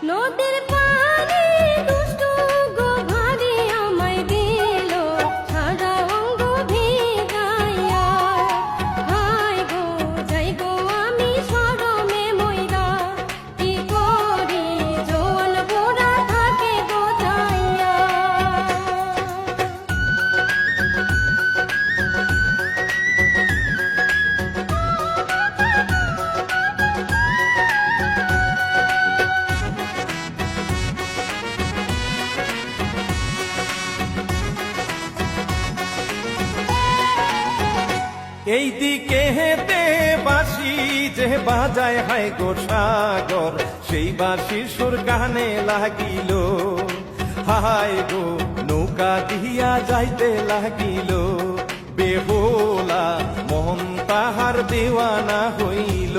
নদীর পানি দুষ্টু গো ভারী আমায় দিল সারা অঙ্গ ভিজাইয়া। হায় গো যাই গো আমি শরমে মইরা, কি করি জোয়ান বুড়া থাকে গো যাইয়া। এই দিকে হেঁটে বাঁশি যে বাজায় হায় গো সাগর, সেই বাঁশির সুর গানে লাগিল। হায় গো নৌকা দিয়া যাইতে লাগিল, বেহুলা মন তাহার দেওয়ানা হইল।